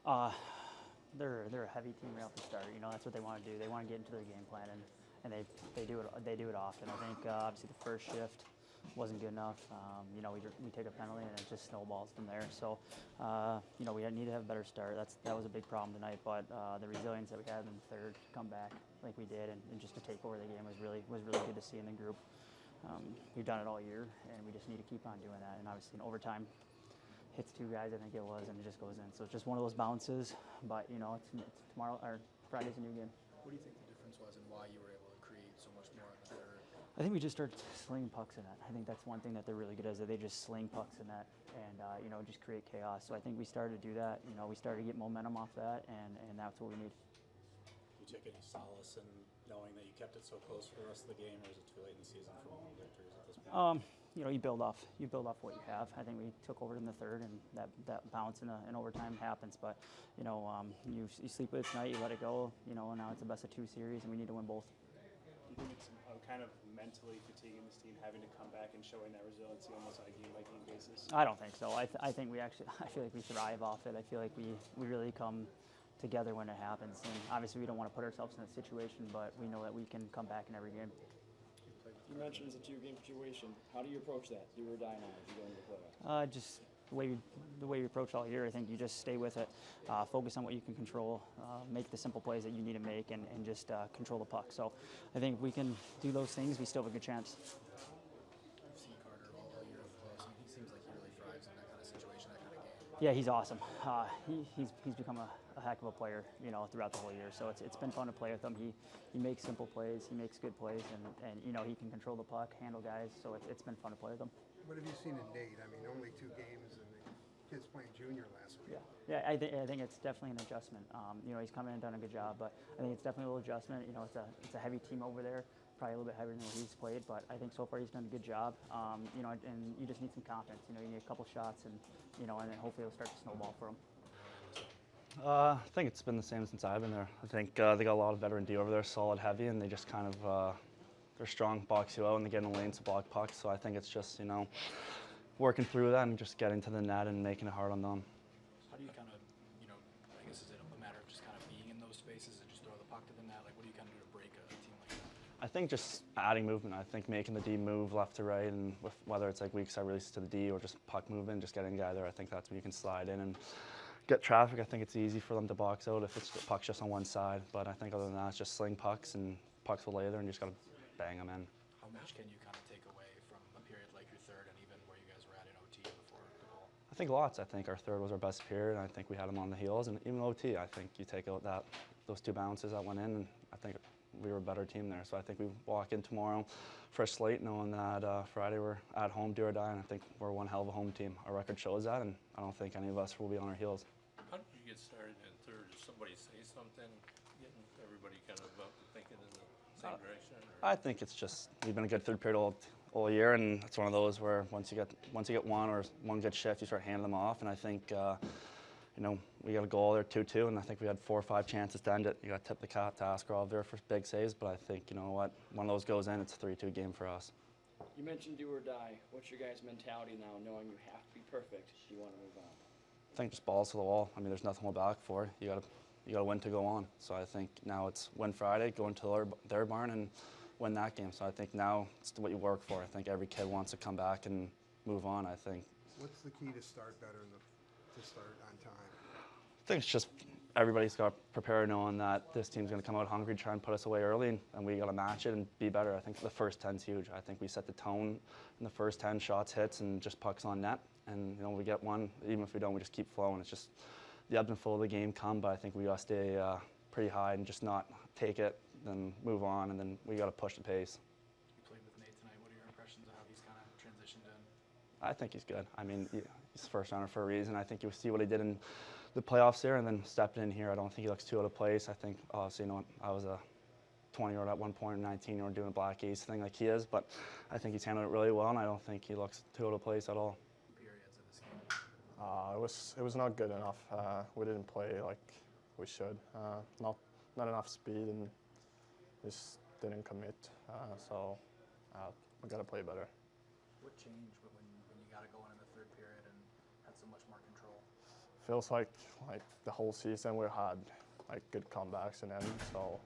Uh, they're a heavy team right off the start. You know, that's what they want to do. They want to get into their game plan, and they do it often. I think obviously the first shift wasn't good enough. You know, we take a penalty and it just snowballs from there. So, you know, we need to have a better start. That was a big problem tonight. But the resilience that we had in the third to come back like we did and just to take over the game was really good to see in the group. We've done it all year, and we just need to keep on doing that. And obviously, in overtime, hits two guys, I think it was, and it just goes in. So it's just one of those bounces. But you know, it's tomorrow or Friday's a new game. What do you think the difference was, and why you were able to create so much more in the third? I think we just started slinging pucks in net. I think that's one thing that they're really good at, is that they just sling pucks in net and you know, just create chaos. So I think we started to do that. You know, we started to get momentum off that, and that's what we need. Do you take any solace in knowing that you kept it so close for the rest of the game, or is it too late in the season for one victories at this point? You know, you build off what you have. I think we took over in the third, and that bounce in overtime happens. But you know, you sleep with it tonight, you let it go. You know, and now it's a best of two series, and we need to win both. Do you think it's kind of mentally fatiguing this team, having to come back and showing that resiliency almost on a game-by-game basis? I don't think so. I think we actually, I feel like we thrive off it. I feel like we really come together when it happens. And obviously, we don't want to put ourselves in a situation, but we know that we can come back in every game. You mentioned it's a two-game situation. How do you approach that? Do or die now as you go into the playoffs? Just the way we approach all year. I think you just stay with it, focus on what you can control, make the simple plays that you need to make, and just control the puck. So I think if we can do those things, we still have a good chance. You've seen Carter all year close, and he seems like he really thrives in that kind of situation, that kind of game. Yeah, he's awesome. He's become a heck of a player, you know, throughout the whole year. So it's been fun to play with him. He makes simple plays, he makes good plays, and you know, he can control the puck, handle guys. So it's been fun to play with him. What have you seen in Nate? I mean, only 2 games, and the kid's playing junior last week. Yeah. I think it's definitely an adjustment. You know, he's come in and done a good job, but I think it's definitely a little adjustment. You know, it's a heavy team over there, probably a little bit heavier than what he's played, but I think so far he's done a good job. You know, and you just need some confidence. You know, you need a couple shots, and you know, and then hopefully it'll start to snowball for him. I think it's been the same since I've been there. I think they got a lot of veteran D over there, solid, heavy, and they just kind of they're strong, box you out, and they get in the lanes to block pucks. So I think it's just, you know, working through that and just getting to the net and making it hard on them. How do you kind of, you know, I guess is it a matter of just kind of being in those spaces and just throw the puck to the net? Like, what do you kind of do to break a team like that? I think just adding movement. I think making the D move left to right, and whether it's like weak side releases to the D or just puck movement, just getting a guy there. I think that's when you can slide in and get traffic. I think it's easy for them to box out if it's the puck's just on one side. But I think other than that, it's just sling pucks, and pucks will lay there, and you just got to bang them in. How much can you kind of take away from a period like your third and even where you guys were at in OT before the goal? I think lots. I think our third was our best period, and I think we had them on the heels. And even OT, I think you take out those 2 bounces that went in, and I think we were a better team there. So I think we walk in tomorrow fresh slate, knowing that Friday we're at home, do or die, and I think we're one hell of a home team. Our record shows that, and I don't think any of us will be on our heels. How did you get started in third? Did somebody say something, getting everybody kind of thinking in the same direction? Or? I think it's just we've been a good third period all year, and it's one of those where once you get one or one good shift, you start handing them off. And I think you know, we got a goal there, 2-2, and I think we had 4 or 5 chances to end it. You got to tip the cap to Askarov there for big saves, but I think, you know what, one of those goes in, it's a 3-2 game for us. You mentioned do or die. What's your guys' mentality now, knowing you have to be perfect? Do you want to move on? I think just balls to the wall. I mean, there's nothing to hold back for. You got to win to go on. So I think now it's win Friday, go into their barn and win that game. So I think now it's what you work for. I think every kid wants to come back and move on, I think. What's the key to start better to start on time? I think it's just everybody's got to prepare knowing that this team's going to come out hungry, try and put us away early, and we got to match it and be better. I think the first 10's huge. I think we set the tone in the first 10 shots, hits, and just pucks on net. And you know, we get one. Even if we don't, we just keep flowing. It's just the ebb and flow of the game come, but I think we got to stay pretty high and just not take it, then move on, and then we got to push the pace. You played with Nate tonight. What are your impressions of how he's kind of transitioned in? I think he's good. I mean, he's first rounder for a reason. I think you see what he did in the playoffs there, and then stepping in here. I don't think he looks too out of place. I think, obviously, you know, I was a 20-year-old at one point, 19-year-old doing a black ace thing like he is, but I think he's handled it really well, and I don't think he looks too out of place at all. Periods of this game. It was not good enough. We didn't play like we should. Not enough speed, and just didn't commit. So we got to play better. What changed when you got to go in the third period and had so much more control? feels like the whole season we had like good comebacks and ends. So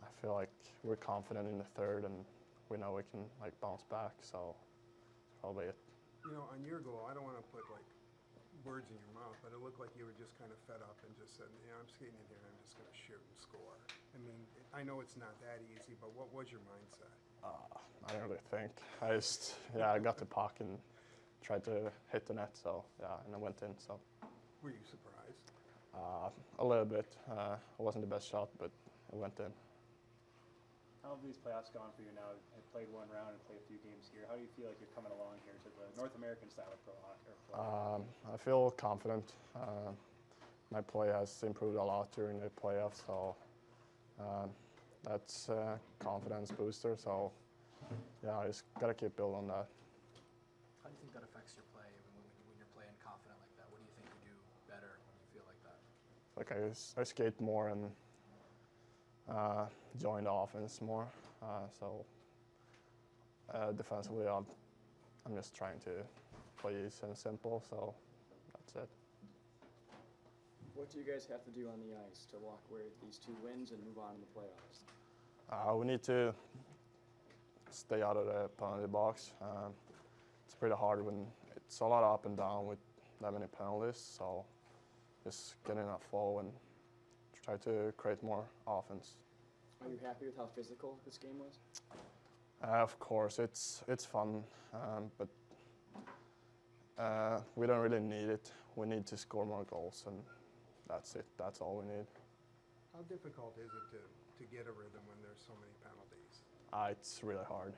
I feel like we're confident in the third, and we know we can like bounce back. So that's probably it. You know, on your goal, I don't want to put like words in your mouth, but it looked like you were just kind of fed up and just said, you know, I'm skating in here and I'm just going to shoot and score. I mean, I know it's not that easy, but what was your mindset? I don't really think. I got the puck and tried to hit the net. So yeah, and it went in. So Were you surprised? a little bit. It wasn't the best shot, but it went in. How have these playoffs gone for you now? You've played one round and played a few games here. How do you feel like you're coming along here to the North American style of pro hockey? I feel confident. My play has improved a lot during the playoffs, so that's a confidence booster. So yeah, I just gotta keep building on that. How do you think that affects your play when you're playing confident like that? What do you think you do better when you feel like that? Like I skate more and join the offense more. So defensively, I'm just trying to play easy and simple. So that's it. What do you guys have to do on the ice to walk away with these 2 wins and move on in the playoffs? We need to stay out of the penalty box. It's pretty hard when it's a lot of up and down with that many penalties. So just get in that flow and try to create more offense. Are you happy with how physical this game was? Of course, it's fun, but we don't really need it. We need to score more goals, and that's it. That's all we need. How difficult is it to get a rhythm when there's so many penalties? It's really hard.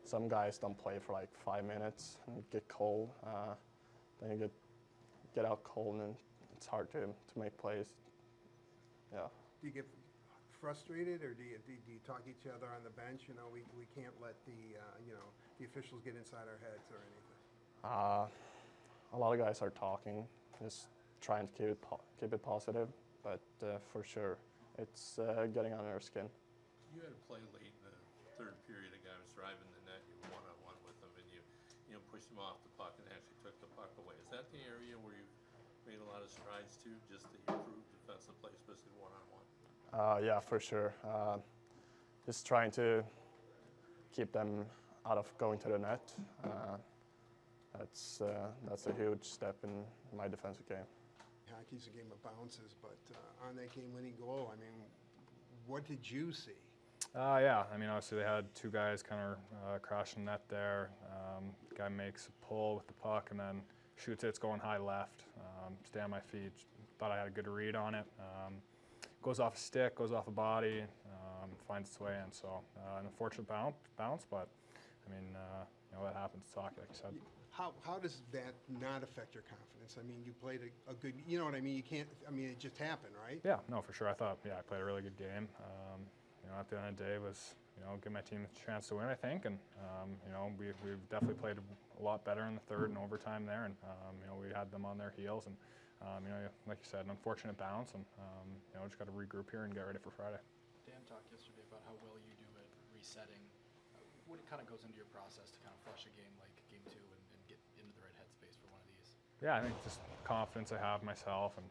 Some guys don't play for like 5 minutes and get cold. Then you get out cold, and it's hard to make plays. Yeah. Do you get frustrated, or do you talk to each other on the bench? You know, we can't let the officials get inside our heads or anything. A lot of guys are talking, just trying to keep it positive, but for sure, it's getting on their skin. You had a play late in the third period. A guy was driving the net. You were one-on-one with him, and you pushed him off the puck and actually took the puck away. Is that the area where you've made a lot of strides to, just the improved defensive play, especially one-on-one? Yeah, for sure. Just trying to keep them out of going to the net. That's a huge step in my defensive game. Hockey's a game of bounces, but on that game-winning goal, I mean, what did you see? Yeah, I mean, obviously they had 2 guys kind of crash the net there. Guy makes a pull with the puck and then shoots it. It's going high left. Stay on my feet. Thought I had a good read on it. Goes off a stick, goes off a body, finds its way in. So an unfortunate bounce, but I mean, that happens. It's hockey, like you said. How does that not affect your confidence? I mean, you played a good, you know what I mean? You can't, I mean, it just happened, right? Yeah, no, for sure. I thought, I played a really good game. At the end of the day, it was, give my team a chance to win, I think. And, we've definitely played a lot better in the third and overtime there. And, we had them on their heels. And, like you said, an unfortunate bounce. And, just got to regroup here and get ready for Friday. Dan talked yesterday about how well you do at resetting. What kind of goes into your process to kind of flush a game like Game 2 and get into the right headspace for one of these? Yeah, I think just confidence I have myself, and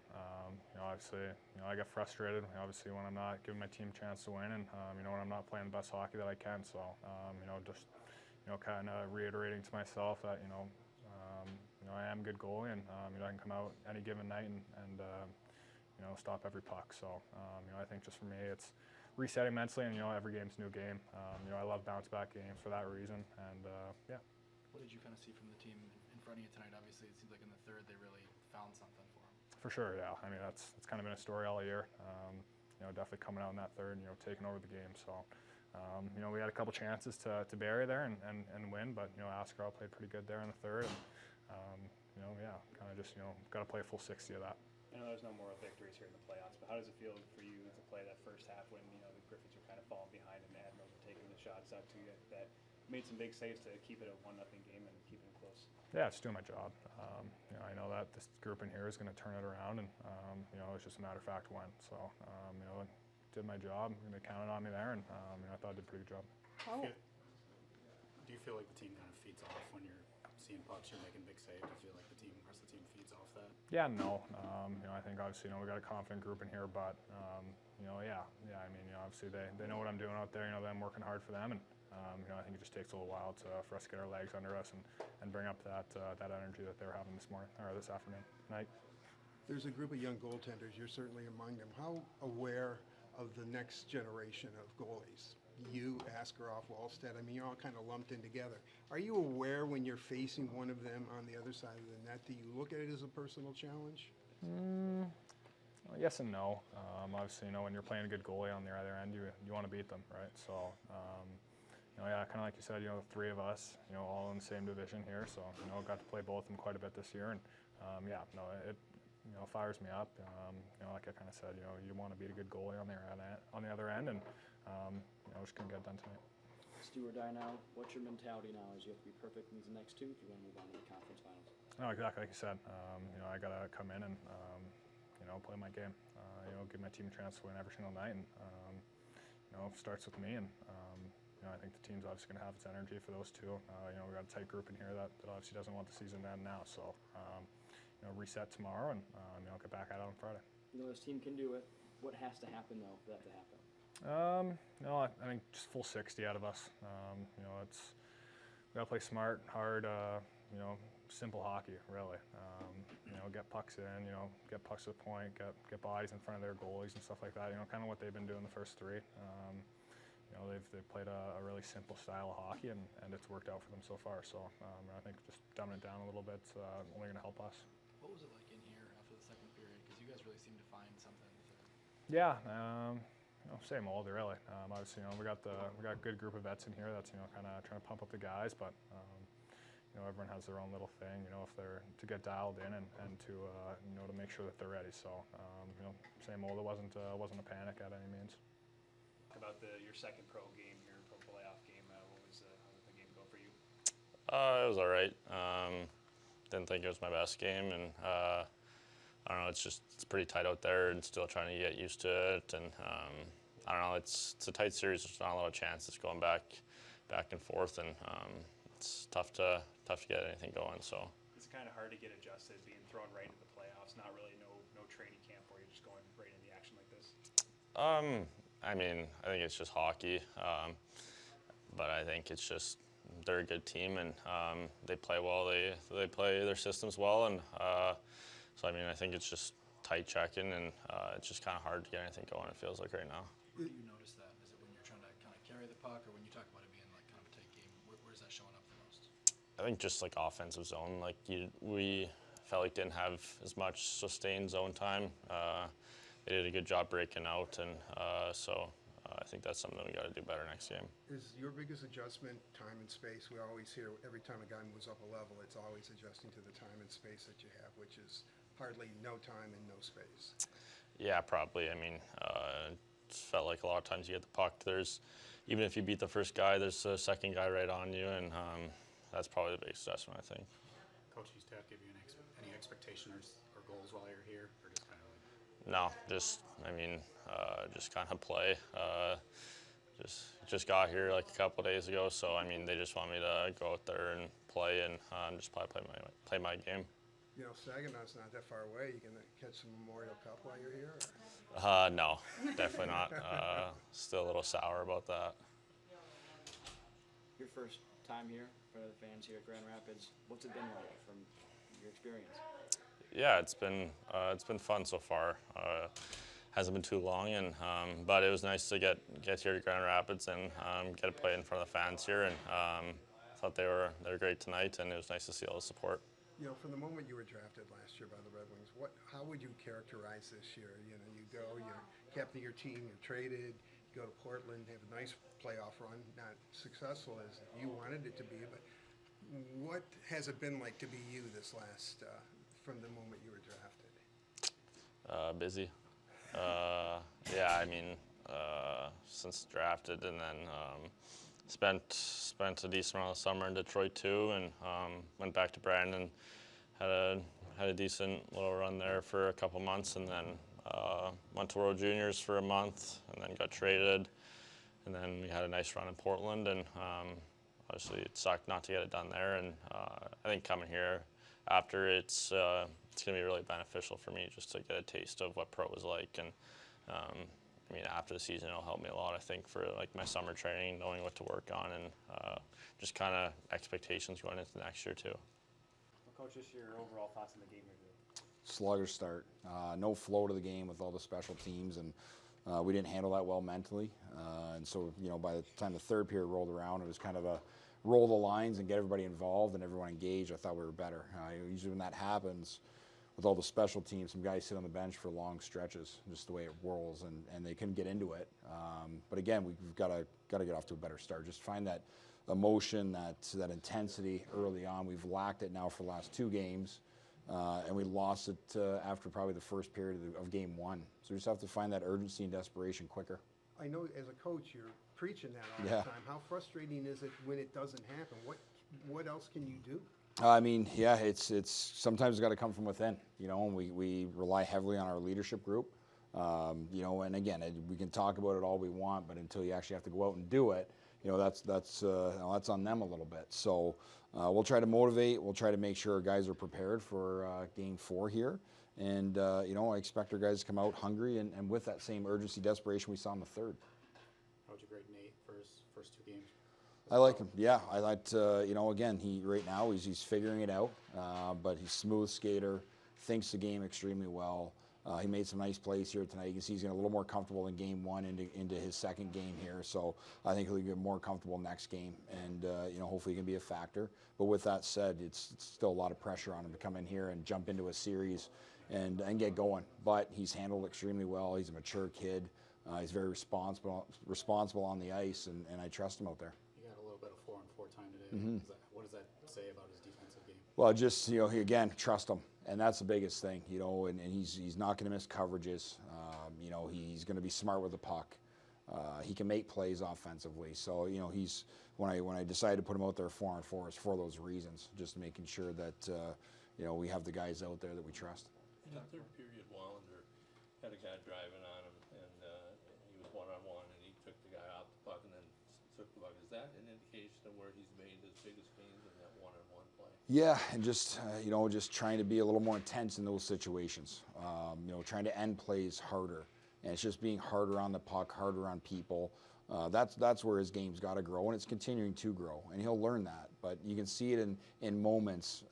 obviously, I get frustrated. Obviously, when I'm not giving my team a chance to win, and when I'm not playing the best hockey that I can. So, just kind of reiterating to myself that I am a good goalie, and I can come out any given night and stop every puck. So, I think just for me, it's resetting mentally, and every game's a new game. I love bounce back games for that reason, and yeah. What did you kind of see from the team in front of you tonight? Obviously, it seems like in the third they really found something for them. For sure, yeah. I mean, that's kind of been a story all year. Definitely coming out in that third and taking over the game. So, we had a couple chances to bury there and win, but Askarov played pretty good there in the third. And, kind of just got to play a full 60 of that. I know there's no moral victories here in the playoffs, but how does it feel for you to play that first half when the Griffins are kind of falling behind and the Admirals are taking the shots out to you that made some big saves to keep it a 1-0 game and keep it close? Yeah, it's doing my job. I know that this group in here is going to turn it around, and it's just a matter of fact when. So, did my job. They counted on me there, and I thought I did a pretty good job. Do you feel like the team kind of feeds off when you're seeing pucks, you're making big saves? Do you feel like the rest of the team feeds off that? Yeah, no. I think obviously, we got a confident group in here, but yeah. I mean, obviously they know what I'm doing out there. That I'm working hard for them, and I think it just takes a little while for us to get our legs under us and bring up that energy that they were having this morning or this afternoon, night. There's a group of young goaltenders. You're certainly among them. How aware of the next generation of goalies? You, Askarov, Wallstedt, I mean, you're all kind of lumped in together. Are you aware when you're facing one of them on the other side of the net, do you look at it as a personal challenge? Well, yes and no. Obviously, when you're playing a good goalie on the other end, you want to beat them, right? So, yeah, kind of like you said, the three of us, all in the same division here. So, got to play both of them quite a bit this year, and yeah, no, it fires me up. Like I kind of said, you want to beat a good goalie on the other end, and just couldn't get it done tonight. It's do or die now. What's your mentality now? Is you have to be perfect in these next two if you want to move on to the conference finals? No, exactly like you said. I got to come in and play my game. Give my team a chance to win every single night, and it starts with me. And I think the team's obviously going to have its energy for those two. We got a tight group in here that obviously doesn't want the season to end now. So reset tomorrow and get back at it on Friday. This team can do it. What has to happen though for that to happen? I think just full 60 out of us. We got to play smart, hard, simple hockey, really. Get pucks in, get pucks to the point, get bodies in front of their goalies and stuff like that. Kind of what they've been doing the first three. They've played a really simple style of hockey, and it's worked out for them so far. So I think just dumbing it down a little bit is only going to help us. What was it like in here after the second period? Because you guys really seemed to find something. Yeah, same old, really. Obviously, we got a good group of vets in here that's kind of trying to pump up the guys, but everyone has their own little thing, if they're to get dialed in and to to make sure that they're ready. So same old. It wasn't a panic at any means. About your second pro game here, pro playoff game. How did the game go for you? It was all right. Didn't think it was my best game, and I don't know. It's pretty tight out there, and still trying to get used to it. And I don't know. It's a tight series. There's not a lot of chances going back and forth, and it's tough to get anything going. So it's kind of hard to get adjusted, being thrown right into the playoffs. Not really no training camp where you're just going right into the action like this. I mean, I think it's just hockey, but I think it's just they're a good team, and they play well. They play their systems well, and so I mean, I think it's just tight checking, and it's just kind of hard to get anything going. It feels like right now. Where do you notice that? Is it when you're trying to kind of carry the puck, or when you talk about it being like kind of a tight game? Where's that showing up the most? I think just like offensive zone, like we felt like didn't have as much sustained zone time. They did a good job breaking out, and so I think that's something we got to do better next game. Is your biggest adjustment time and space? We always hear every time a guy moves up a level, it's always adjusting to the time and space that you have, which is hardly no time and no space. Yeah, probably. I mean, it felt like a lot of times you get the puck. Even if you beat the first guy, there's a second guy right on you, and that's probably the biggest adjustment, I think. Coaching staff give you any expectation or goals while you're here, or just kind of like? No, just kind of play. Just got here like a couple of days ago, so I mean they just want me to go out there and play and just probably play my game. Saginaw's not that far away. You gonna catch some Memorial Cup while you're here? Or? No, definitely not. Still a little sour about that. Your first time here for the fans here at Grand Rapids. What's it been like from your experience? Yeah, it's been fun so far. Hasn't been too long, and but it was nice to get here to Grand Rapids and get to play in front of the fans here. And thought they were great tonight, and it was nice to see all the support. From the moment you were drafted last year by the Red Wings, how would you characterize this year? You go, you're captain of your team, you're traded, you go to Portland, have a nice playoff run, not successful as you wanted it to be, but what has it been like to be you this last, from the moment you were drafted? Busy. Yeah, I mean, since drafted, and then spent a decent amount of summer in Detroit too, and went back to Brandon, had a decent little run there for a couple months, and then went to World Juniors for a month, and then got traded, and then we had a nice run in Portland, and obviously it sucked not to get it done there, and I think coming here after it's going to be really beneficial for me just to get a taste of what pro was like. And I mean, after the season, it'll help me a lot, I think, for like my summer training, knowing what to work on, and just kind of expectations going into next year too. Well, Coach, just your overall thoughts on the game you're doing. Sluggish start. No flow to the game with all the special teams, and we didn't handle that well mentally. And so, by the time the third period rolled around, it was kind of a roll the lines and get everybody involved and everyone engaged. I thought we were better. Usually when that happens, with all the special teams, some guys sit on the bench for long stretches, just the way it whirls, and they couldn't get into it. But again, we've got to get off to a better start. Just find that emotion, that intensity early on. We've lacked it now for the last 2 games. And we lost it after probably the first period of game 1. So we just have to find that urgency and desperation quicker. I know as a coach you're preaching that all Yeah. the time. How frustrating is it when it doesn't happen? What else can you do? I mean, yeah, it's sometimes it's got to come from within, and we rely heavily on our leadership group. And again, we can talk about it all we want, but until you actually have to go out and do it, that's on them a little bit. So we'll try to motivate. We'll try to make sure our guys are prepared for game 4 here. And, I expect our guys to come out hungry and with that same urgency, desperation we saw in the third. How'd you grade Nate for his first 2 games? I like him. Yeah, I liked, again, right now he's figuring it out, but he's a smooth skater, thinks the game extremely well. He made some nice plays here tonight. You can see he's getting a little more comfortable in game 1 into his second game here. So I think he'll get more comfortable next game, and hopefully he can be a factor. But with that said, it's still a lot of pressure on him to come in here and jump into a series and get going. But he's handled extremely well. He's a mature kid. He's very responsible on the ice, and I trust him out there. You got a little bit of 4-on-4 time today. Mm-hmm. What does that say about his defensive game? Well, just, again, trust him. And that's the biggest thing, and he's not going to miss coverages. He's going to be smart with the puck. He can make plays offensively. So, when I decided to put him out there 4-on-4, it's for those reasons, just making sure that, we have the guys out there that we trust. In the third period, Wallander had a guy driving on him, and he was one-on-one, and he took the guy off the puck and then took the puck. Is that an indication of where he's made his biggest gains in that one-on-one play? Yeah, and just trying to be a little more intense in those situations. Trying to end plays harder, and it's just being harder on the puck, harder on people. That's where his game's got to grow, and it's continuing to grow, and he'll learn that. But you can see it in moments.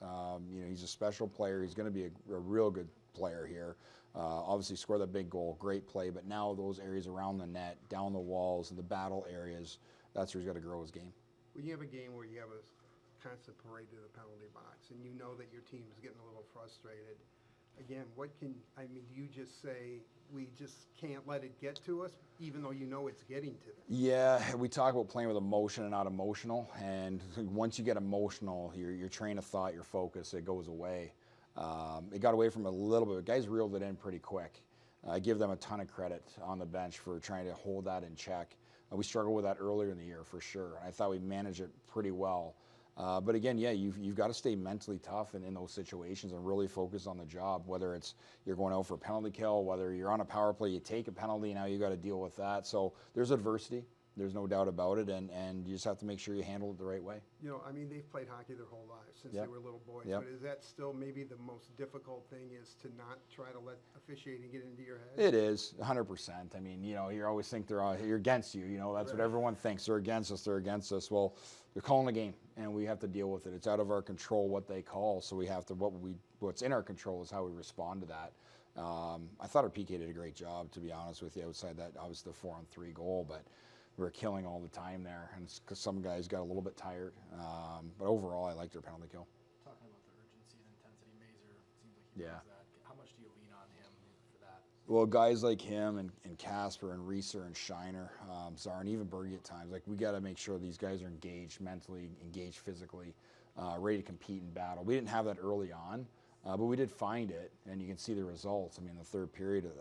He's a special player. He's going to be a real good player here. Obviously, scored that big goal, great play. But now those areas around the net, down the walls, and the battle areas, that's where he's got to grow his game. When you have a game where you have a constant parade to the penalty box, and you know that your team is getting a little frustrated, again, do you just say, we just can't let it get to us, even though you know it's getting to them? Yeah, we talk about playing with emotion and not emotional, and once you get emotional, your train of thought, your focus, it goes away. It got away from a little bit. Guys reeled it in pretty quick. I give them a ton of credit on the bench for trying to hold that in check. We struggled with that earlier in the year for sure. I thought we managed it pretty well. But again, yeah, you've got to stay mentally tough in those situations and really focus on the job, whether it's you're going out for a penalty kill, whether you're on a power play, you take a penalty, now you got to deal with that. So there's adversity. There's no doubt about it, and you just have to make sure you handle it the right way. They've played hockey their whole lives since Yep. they were little boys. Yep. But is that still maybe the most difficult thing, is to not try to let officiating get into your head? It is, 100%. I mean, you always think you're against you. That's what everyone thinks. They're against us. They're against us. Well, they're calling the game, and we have to deal with it. It's out of our control what they call, so we have to. What's in our control is how we respond to that. I thought our PK did a great job, to be honest with you. Outside that, obviously the 4-on-3 goal, but we were killing all the time there, and because some guys got a little bit tired. But overall, I liked their penalty kill. Talking about the urgency and intensity, Mazur seems like he Yeah. does that. How much do you lean on him for that? Well, guys like him and Casper and Reeser and Shiner, Czar, and even Bergie at times, we got to make sure these guys are engaged mentally, engaged physically, ready to compete in battle. We didn't have that early on, but we did find it, and you can see the results. I mean, the third period,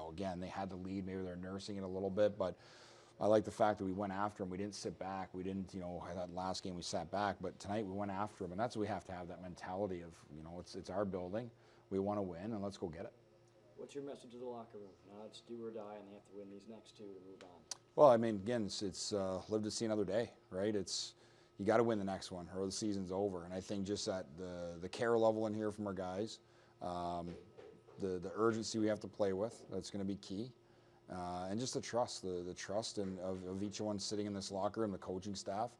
again, they had the lead. Maybe they're nursing it a little bit, but I like the fact that we went after them. We didn't sit back. We didn't, that last game we sat back, but tonight we went after them, and that's what we have to have, that mentality of, it's our building. We want to win, and let's go get it. What's your message to the locker room? Now it's do or die, and they have to win these next 2 to move on. Well, I mean, again, it's live to see another day, right? It's, you got to win the next one or the season's over. And I think just that the care level in here from our guys, the urgency we have to play with, that's going to be key. And just the trust of each one sitting in this locker room, the coaching staff.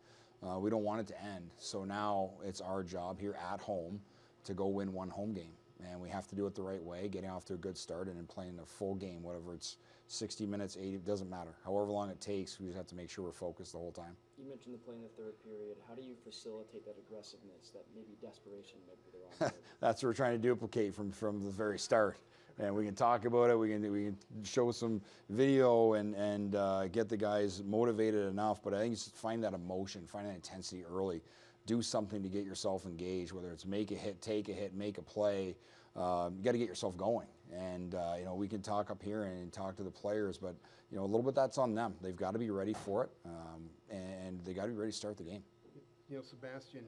We don't want it to end. So now it's our job here at home to go win one home game. And we have to do it the right way, getting off to a good start and then playing a full game, whatever it's 60 minutes, 80, it doesn't matter. However long it takes, we just have to make sure we're focused the whole time. You mentioned the play in the third period. How do you facilitate that aggressiveness, that maybe desperation might be the wrong word? That's what we're trying to duplicate from the very start. And we can talk about it. We can show some video and get the guys motivated enough. But I think it's find that emotion, find that intensity early. Do something to get yourself engaged. Whether it's make a hit, take a hit, make a play. You got to get yourself going. And we can talk up here and talk to the players, but a little bit that's on them. They've got to be ready for it, and they got to be ready to start the game. Sebastian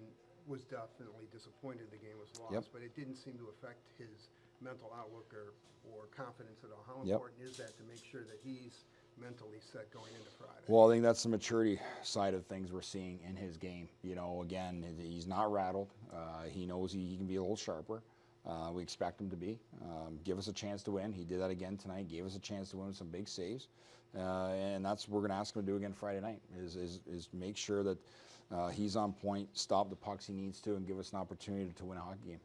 was definitely disappointed the game was lost, Yep. but it didn't seem to affect his mental outlook or confidence at all. How Yep. important is that to make sure that he's mentally set going into Friday? Well, I think that's the maturity side of things we're seeing in his game. Again, he's not rattled. He knows he can be a little sharper. We expect him to be. Give us a chance to win. He did that again tonight. Gave us a chance to win with some big saves. And that's what we're going to ask him to do again Friday night, is make sure that he's on point, stop the pucks he needs to, and give us an opportunity to win a hockey game.